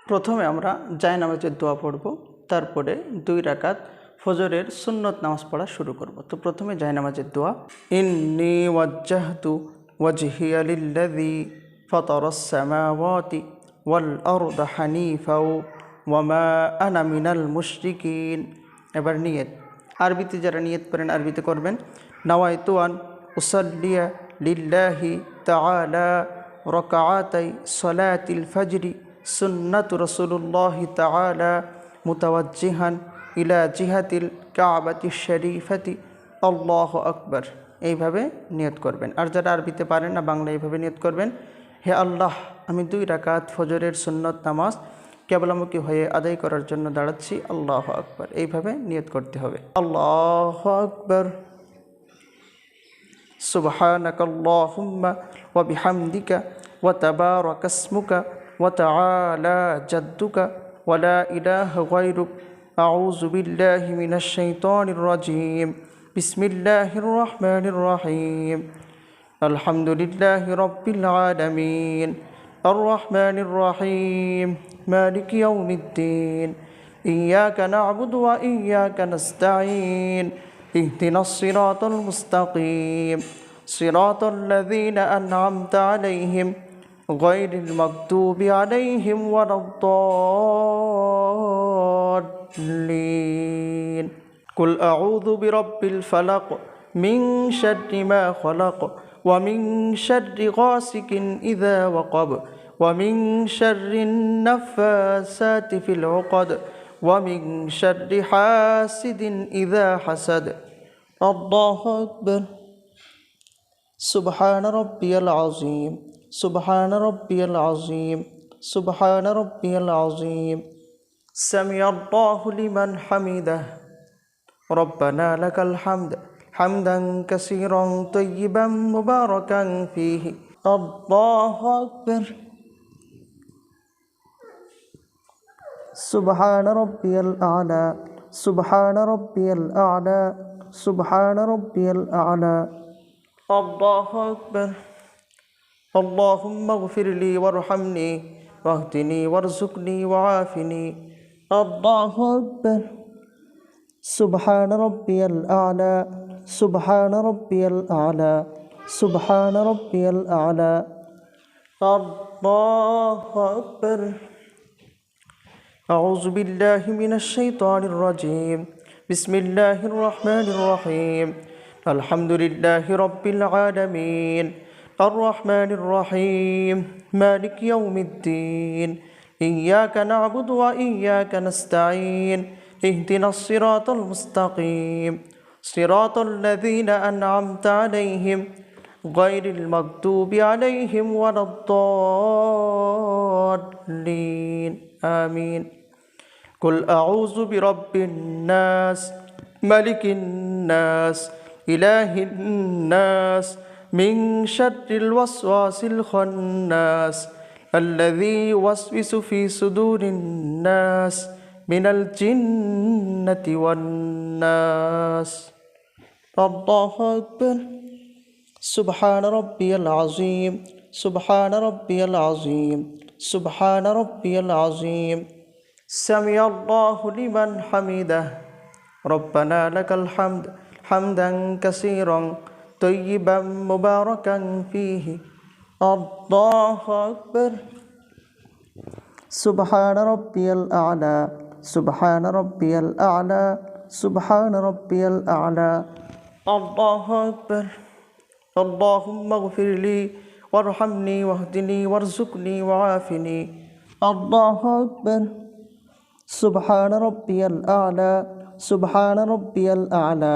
প্রথমে আমরা জায়নামাজের দোয়া পড়ব, তারপরে 2 রাকাত ফজরের সুন্নত নামাজ পড়া শুরু করব। তো প্রথমে জায়নামাজের দোয়া। ইন্নী ওয়াজ্জাহতু ওয়াজহিয়া লিল্লাযী ফাতারাস সামাওয়াতি ওয়াল আরদা হানিফা ওয়া মা আনা মিনাল মুশরিকিন। এবার নিয়ত। আরবিতে যারা নিয়ত করেন আরবিতে করবেন। নাওয়াইতু আন উসাল্লিয়া লিল্লাহি তাআলা রাকাআতাই সালাতিল ফজরি সুন্নাতু রাসূলুল্লাহি তাআলা মুতাওয়াজ্জিহান ইলা জিহাতিল কাবাতিশ শরীফাতি আল্লাহু আকবার। এইভাবে নিয়ত করবেন। আর যারা আরবিতে পারেন না, বাংলা এইভাবে নিয়ত করবেন। হে আল্লাহ, আমি 2 রাকাত ফজরের সুন্নত নামাজ কেবলামুখী হয়ে আদায় করার জন্য দাঁড়াচ্ছি। আল্লাহু আকবার। এইভাবে নিয়ত করতে হবে। আল্লাহু আকবার। সুবহানাকাল্লাহুম্মা ওয়া বিহামদিকা ওয়া তাবারাকা ইসমুকা ওয়া তাআলা জাদ্দুকা ওয়া লা ইলাহা গায়রুক। আউযু বিল্লাহি মিনাশ শাইতানির রাজীম। বিসমিল্লাহির রহমানির রহিম। আলহামদুলিল্লাহি রাব্বিল আলামিন। আর রহমানির রহিম। মালিকি ইয়াউমিদ্দিন। ইয়্যাকা না'বুদু ওয়া ইয়্যাকা নাস্তাঈন। ইহদিনাস সিরাতাল মুস্তাকিম। সিরাতাল লাযীনা আন'আমতা আলাইহিম গায়রিল মাগদুবি আলাইহিম ওয়ালাদ-দাল্লিন। কুল আউযু বিরাব্বিল ফালাক মিন শাররি মা খালাক ওয়া মিন শাররি গাসিকিন ইযা ওয়াকাব ওয়া মিন শাররিন নাফাসাতি ফিল উকাদ ওয়া মিন শাররি হাসিদিন ইযা হাসাদ। আল্লাহু আকবার। সুবহানা রাব্বিয়াল আযীম। সুবহানা রাব্বিয়াল আযীম। সুবহানা রাব্বিয়াল আযীম। সামিআল্লাহু লিমান হামিদাহ। রব্বানা লাকাল হামদ হামদান কাসীরান তাইয়িবান মুবারাকান ফীহি। আল্লাহু আকবার। সুবহানা রাব্বিয়াল আ'লা। সুবহানা রাব্বিয়াল আ'লা। সুবহানা রাব্বিয়াল আ'লা। আল্লাহু আকবার। আল্লাহুম্মা গফিরলি ওয়ারহামনি ওয়াহদিনি ওয়ারযুকনি ওয়াআফিনি। আল্লাহু আকবার। সুবহানা রাব্বিয়াল আ'লা। সুবহানা রাব্বিয়াল আ'লা। সুবহানা রাব্বিয়াল আ'লা। আল্লাহু আকবার। আউযু বিল্লাহি মিনাশ শাইতানির রাজীম। বিসমিল্লাহির রহমানির রহিম। আলহামদুলিল্লাহি রাব্বিল আলামিন। আর রহমানির রহিম। মালিকি ইয়াউমিদ্দিন। ইয়্যাকা না'বুদু ওয়া ইয়্যাকা নাস্তাঈন। ইহদিনাস সিরাতাল মুস্তাকিম। সিরাতাল লাযীনা আন'আমতা আলাইহিম গায়রিল মাগদুবি আলাইহিম ওয়ালাদ-দাল্লিন। আমিন। কুল আউযু বিরাব্বিন নাস মালিকিন নাস ইলাহিন নাস মিন শাররিল ওয়াসওয়াসিল খান্নাস আল্লাযী ইউওয়াসওয়িসু ফী সুদুরিন নাস মিনাল জিন্নাতি ওয়ান নাস। আল্লাহু আকবার। সুবহানা রাব্বিয়াল আযীম। সুবহানা রাব্বিয়াল আযীম। সুবহানা রাব্বিয়াল আযীম। সামিআল্লাহু লিমান হামিদাহ। রব্বানা লাকাল হামদ হামদান কাসীরান তাইয়িবান মুবারাকান ফীহি। আল্লাহু আকবার। সুবহানা রাব্বিয়াল আ'লা। সুবহানা রাব্বিয়াল আ'লা। সুবহানা রাব্বিয়াল আ'লা। আল্লাহু আকবার। আল্লাহুম্মা গফিরলি ওয়ারহামনি ওয়াহদিনি ওয়ারযুকনি ওয়াআফিনি। আল্লাহু আকবার। সুবহানা রাব্বিয়াল আ'লা। সুবহানা রাব্বিয়াল আ'লা।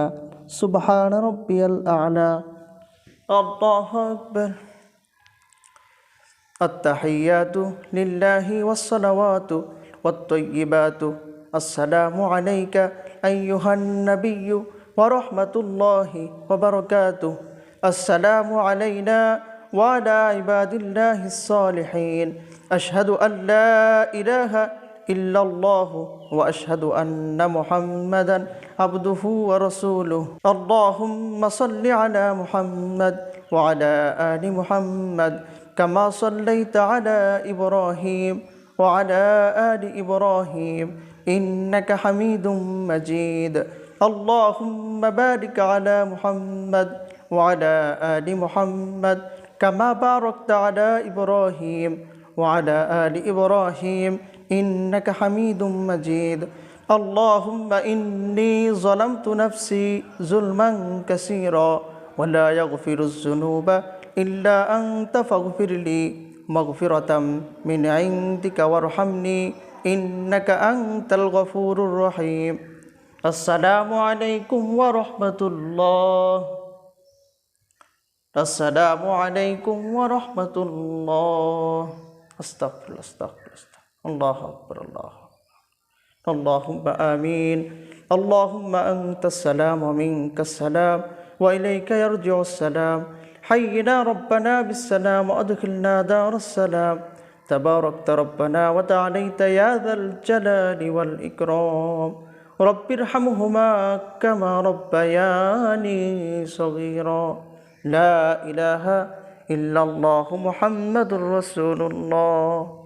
সুবহানা রাব্বিয়াল আ'লা। আল্লাহু আকবার। আত-তাহিয়াতু লিল্লাহি ওয়াস-সালাওয়াতু ওয়াত-তাইয়্যিবাতু। আসসালামু আলাইকা আইয়ুহান নাবিয়্যু ওয়া রাহমাতুল্লাহি ওয়া বারাকাতুহু। আসসালামু আলাইনা ওয়া আলা ইবাদিল্লাহিস সালিহিন। আশহাদু আল লা ইলাহা ইল্লাল্লাহু ওয়া আশহাদু আন্না মুহাম্মাদান আবদুহু ওয়া রাসূলুহু। আল্লাহুম্মা সাল্লি আলা মুহাম্মাদ ওয়া আলা আলি মুহাম্মাদ কামা সাল্লাইতা আলা ইব্রাহিম وعلى آل إبراهيم إنك حميد مجيد اللهم بارك على محمد وعلى آل محمد كما باركت على إبراهيم وعلى آل إبراهيم إنك حميد مجيد اللهم إني ظلمت نفسي ظلما كثيرا ولا يغفر الذنوب إلا أنت فاغفر لي مغفرة من عندك وارحمني إنك أنت الغفور الرحيم السلام عليكم ورحمة الله السلام عليكم ورحمة الله أستغفر الله أستغفر الله أكبر الله اللهم آمين اللهم أنت السلام ومنك السلام وإليك يرجع السلام حينا ربنا بالسلام وأدخلنا دار السلام تباركت ربنا وتعاليت يا ذا الجلال والإكرام رب ارحمهما كما ربياني صغيرا لا إله إلا الله محمد رسول الله